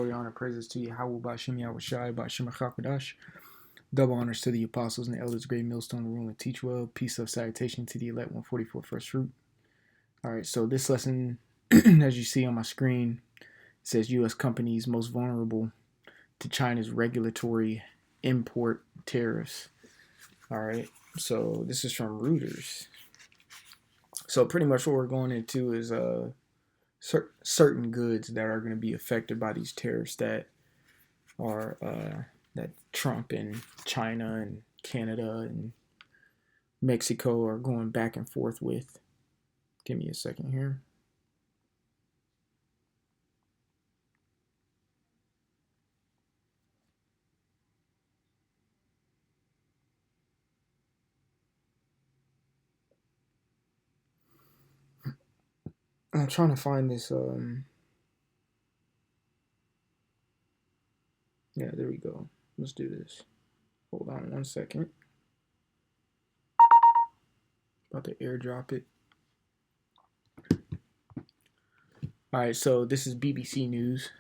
Glory, honor, praises to Yahweh Bashem Yahushai Bashem Chakadash. Double honors to the apostles and the elders, great millstone, rule and teach well. Peace of salutation to the elect 144 first fruit. All right, so this lesson, as you see on my screen, says U.S. companies most vulnerable to China's regulatory import tariffs. All right, so this is from Reuters. So pretty much what we're going into is certain goods that are going to be affected by these tariffs are that Trump and China and Canada and Mexico are going back and forth with. Give me a second here. I'm trying to find this. Yeah, there we go. Let's do this. Hold on 1 second. About to airdrop it. All right, so this is BBC News.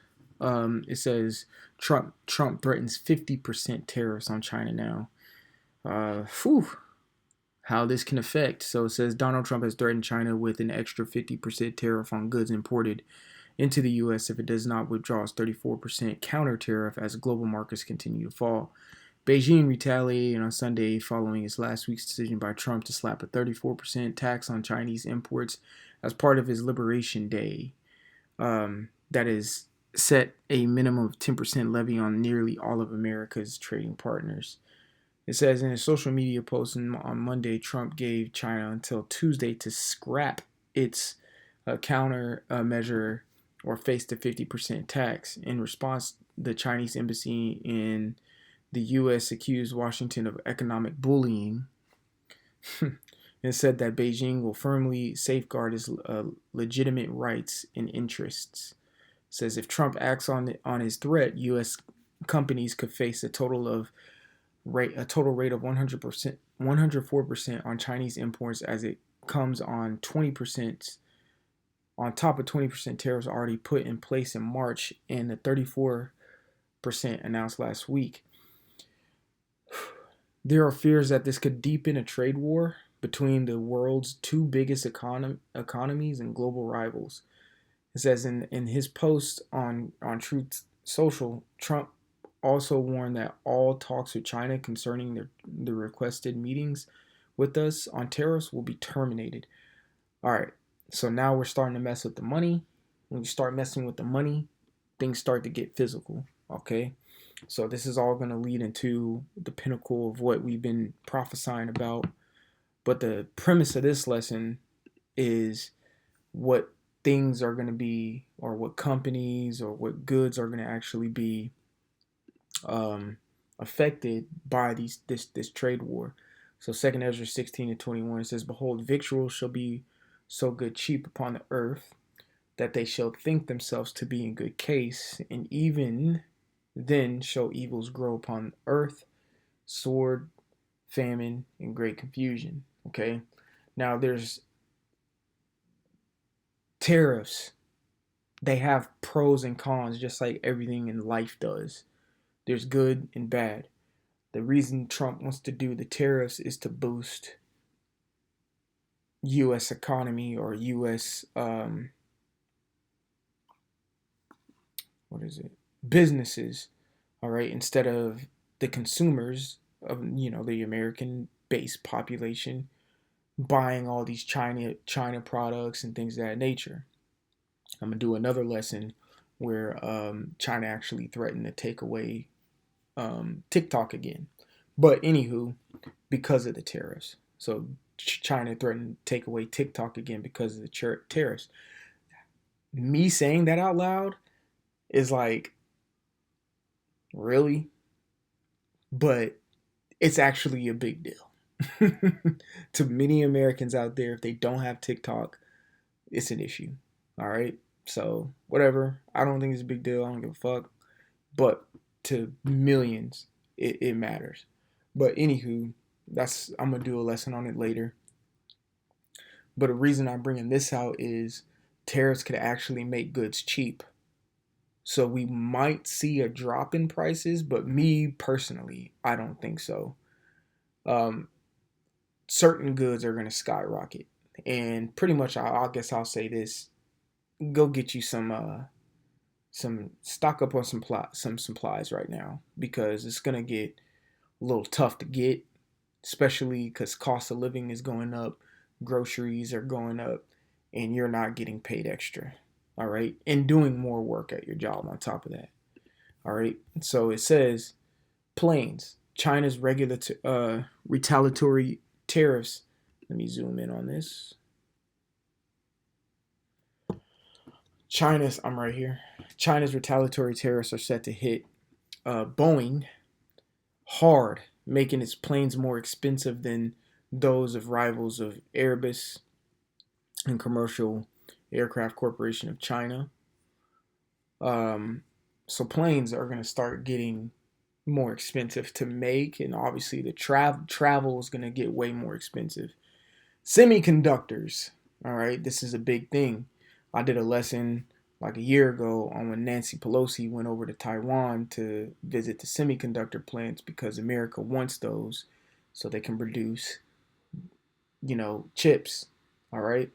It says Trump threatens 50% tariffs on China now. How this can affect. So it says Donald Trump has threatened China with an extra 50% tariff on goods imported into the U.S. if it does not withdraw its 34% counter tariff as global markets continue to fall. Beijing retaliated on Sunday following its last week's decision by Trump to slap a 34% tax on Chinese imports as part of his Liberation Day. That is set a minimum of 10% levy on nearly all of America's trading partners. It says in a social media post on Monday, Trump gave China until Tuesday to scrap its counter measure or face the 50% tax. In response, the Chinese embassy in the U.S. accused Washington of economic bullying and said that Beijing will firmly safeguard its legitimate rights and interests. It says if Trump acts on his threat, U.S. companies could face a total rate of 100%, 104% on Chinese imports as it comes on 20% on top of 20% tariffs already put in place in March and the 34% announced last week. There are fears that this could deepen a trade war between the world's two biggest economies and global rivals. It says in his post on Truth Social, Trump also warned that all talks with China concerning the requested meetings with us on tariffs will be terminated. All right, so now we're starting to mess with the money. When you start messing with the money, things start to get physical, okay? So this is all going to lead into the pinnacle of what we've been prophesying about. But the premise of this lesson is what things are going to be, or what companies or what goods are going to actually be affected by this trade war. So 2 Ezra 16-21 it says, "Behold, victuals shall be so good cheap upon the earth, that they shall think themselves to be in good case, and even then shall evils grow upon earth, sword, famine, and great confusion." Okay, now there's tariffs. They have pros and cons, just like everything in life does. There's good and bad. The reason Trump wants to do the tariffs is to boost U.S. economy or U.S. Businesses. All right, instead of the consumers of the American-based population buying all these China products and things of that nature. I'm gonna do another lesson where China actually threatened to take away TikTok again. But anywho, because of the tariffs. So China threatened to take away TikTok again because of the tariffs. Me saying that out loud is like, really? But it's actually a big deal. To many Americans out there, if they don't have TikTok, it's an issue. All right? So, whatever. I don't think it's a big deal. I don't give a fuck. But to millions, it matters. But anywho, I'm gonna do a lesson on it later. But the reason I'm bringing this out is tariffs could actually make goods cheap. So we might see a drop in prices, but me personally, I don't think so. Um, Certain goods are going to skyrocket, and pretty much, I guess I'll say this: go get you some stock up on some supplies right now, because it's going to get a little tough to get, especially because cost of living is going up, groceries are going up, and you're not getting paid extra. All right, and doing more work at your job on top of that. All right, so it says planes. China's retaliatory tariffs. Let me zoom in on this. I'm right here. China's retaliatory tariffs are set to hit Boeing hard, making its planes more expensive than those of rivals of Airbus and Commercial Aircraft Corporation of China. Um, so planes are going to start getting more expensive to make, and obviously the travel is going to get way more expensive. Semiconductors. All right, this is a big thing. I did a lesson like a year ago on when Nancy Pelosi went over to Taiwan to visit the semiconductor plants, because America wants those so they can produce, chips. All right.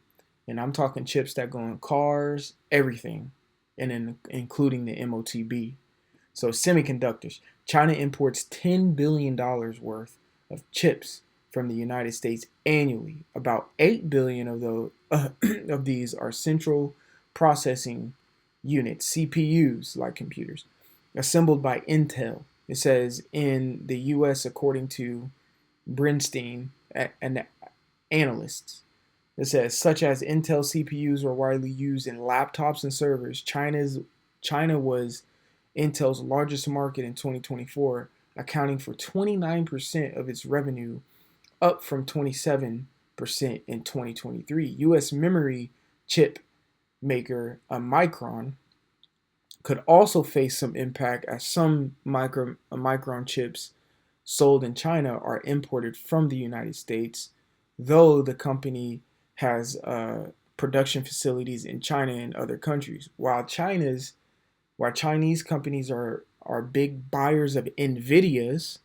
And I'm talking chips that go in cars, everything, and then including the MOTB. So semiconductors. China imports $10 billion worth of chips from the United States annually. About 8 billion of of these are central processing units, CPUs, like computers, assembled by Intel. It says in the U.S., according to Brinstein, an analysts. It says such as Intel CPUs are widely used in laptops and servers. China was Intel's largest market in 2024, accounting for 29% of its revenue, up from 27% in 2023. U.S. memory chip maker Micron could also face some impact, as some Micron chips sold in China are imported from the United States, though the company has production facilities in China and other countries. While Chinese companies are big buyers of Nvidia's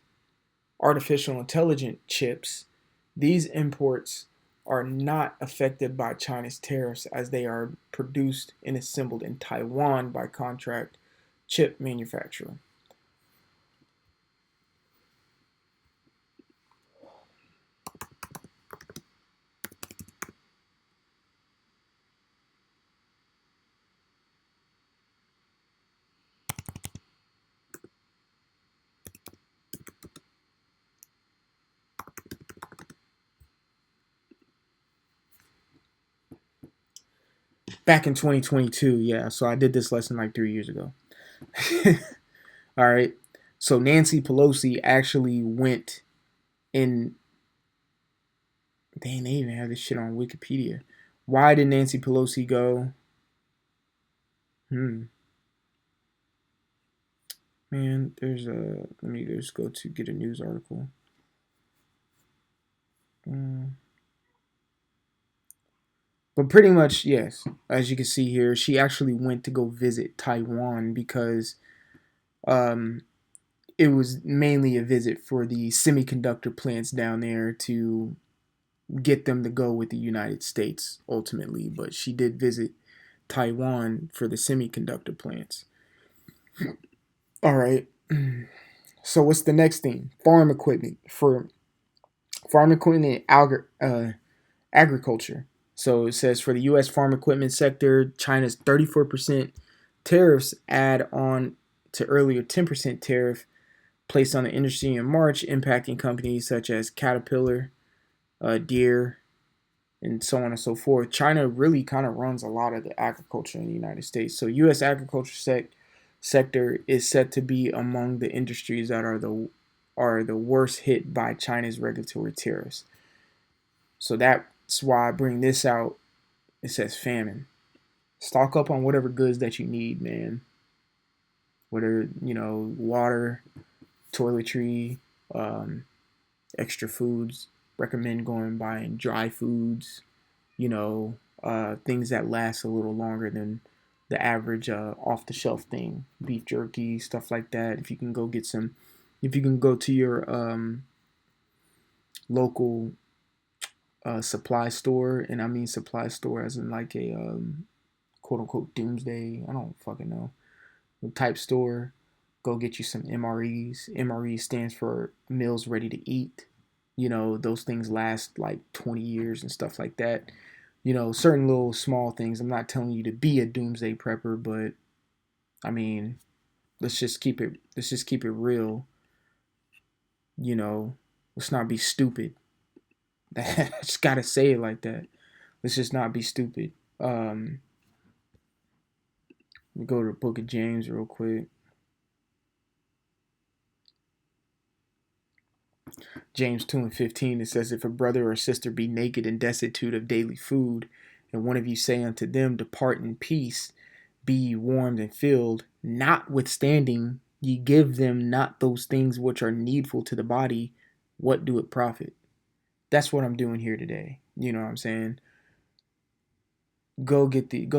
artificial intelligence chips, these imports are not affected by China's tariffs, as they are produced and assembled in Taiwan by contract chip manufacturer. Back in 2022, yeah. So I did this lesson like 3 years ago. All right. So Nancy Pelosi actually went in. Dang, they even have this shit on Wikipedia. Why did Nancy Pelosi go? Hmm. Man, there's a. Let me just go to get a news article. Mm. But pretty much, yes. As you can see here, she actually went to go visit Taiwan because um, it was mainly a visit for the semiconductor plants down there to get them to go with the United States ultimately. But she did visit Taiwan for the semiconductor plants. All right. So what's the next thing? Farm equipment agriculture. So it says for the U.S. farm equipment sector, China's 34% tariffs add on to earlier 10% tariff placed on the industry in March, impacting companies such as Caterpillar, Deere, and so on and so forth. China really kind of runs a lot of the agriculture in the United States. So U.S. agriculture sector is set to be among the industries that are the worst hit by China's regulatory tariffs. So that's why I bring this out. It says famine. Stock up on whatever goods that you need, man. Whether, water, toiletry, um, extra foods. Recommend going buying dry foods, things that last a little longer than the average off the shelf thing, beef jerky, stuff like that. If you can go to your local supply store, and I mean supply store as in like a quote unquote doomsday, I don't fucking know, type store, go get you some MREs. MRE stands for meals ready to eat. You know, those things last like 20 years and stuff like that. You know, certain little small things. I'm not telling you to be a doomsday prepper, but I mean, let's just keep it real. You know, let's not be stupid. I just gotta say it like that. Let's just not be stupid. We go to the book of James real quick. James 2:15, it says, if a brother or sister be naked and destitute of daily food, and one of you say unto them, depart in peace, be ye warmed and filled, notwithstanding ye give them not those things which are needful to the body, what do it profit? That's what I'm doing here today. You know what I'm saying? Go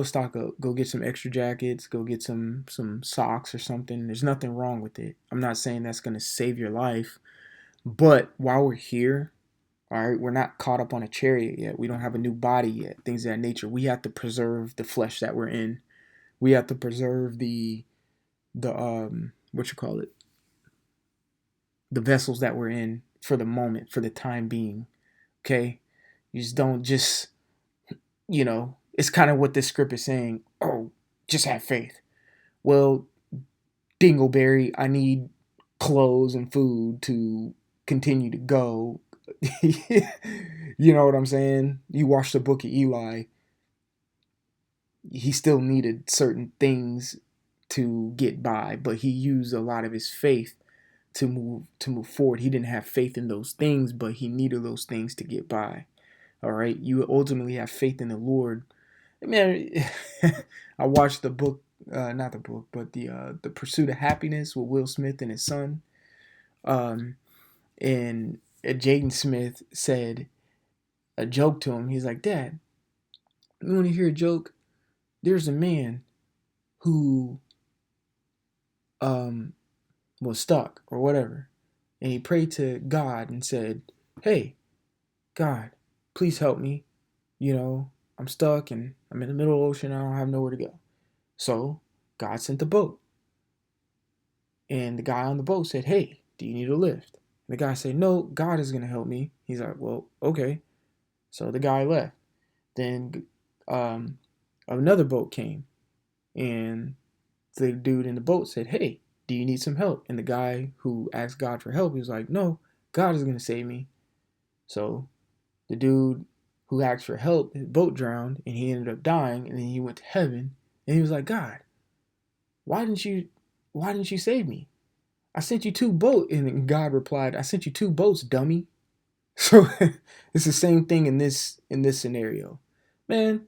stock up, go get some extra jackets, go get some socks or something. There's nothing wrong with it. I'm not saying that's gonna save your life, but while we're here, all right, we're not caught up on a chariot yet. We don't have a new body yet. Things of that nature. We have to preserve the flesh that we're in. We have to preserve the what you call it, the vessels that we're in for the moment, for the time being. Okay, you just don't just, you know, it's kind of what this script is saying. Oh, just have faith. Well, Dingleberry, I need clothes and food to continue to go. You know what I'm saying? You watch the book of Eli, he still needed certain things to get by, but he used a lot of his faith to move forward. He didn't have faith in those things, but he needed those things to get by. All right, you ultimately have faith in the Lord. I mean, I watched the book, not the book, but the Pursuit of Happiness with Will Smith and his son. And Jaden Smith said a joke to him. He's like, Dad, you want to hear a joke? There's a man who was stuck or whatever, and he prayed to God and said, hey, God, please help me. You know, I'm stuck and I'm in the middle of the ocean. I don't have nowhere to go. So God sent a boat. And the guy on the boat said, hey, do you need a lift? And the guy said, no, God is going to help me. He's like, well, okay. So the guy left. Then another boat came. And the dude in the boat said, hey, do you need some help? And the guy who asked God for help, he was like, no, God is going to save me. So the dude who asked for help, his boat drowned and he ended up dying, and then he went to heaven and he was like, God, why didn't you save me? I sent you two boats. And God replied, I sent you two boats, dummy. So it's the same thing in this scenario. Man,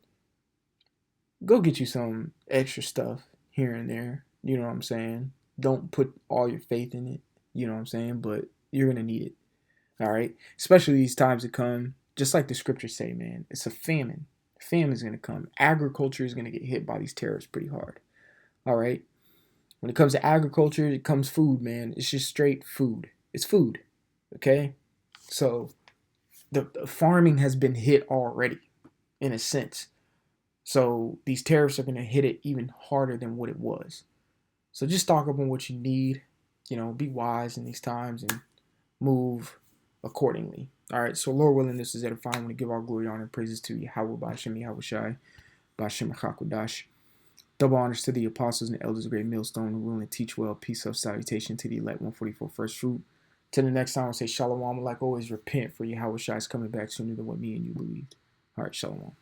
go get you some extra stuff here and there. You know what I'm saying? Don't put all your faith in it. You know what I'm saying? But you're going to need it. All right? Especially these times to come. Just like the scriptures say, man, it's a famine. Famine is going to come. Agriculture is going to get hit by these tariffs pretty hard. All right? When it comes to agriculture, it comes food, man. It's just straight food. It's food. Okay? So the farming has been hit already, in a sense. So these tariffs are going to hit it even harder than what it was. So just stock up on what you need. You know, be wise in these times and move accordingly. All right, so Lord willing, this is edifying. I want to give all glory, honor, and praises to Yahweh, Ba'ashem, Yahweh Shai, Ba'ashem, Hakodash. Double honors to the apostles and elders of Great Millstone who rule and teach well. Peace of salutation to the elect 144 first fruit. Till the next time, I'll say shalom. Like always, repent, for Yahweh Shai is coming back sooner than what me and you believed. All right, shalom.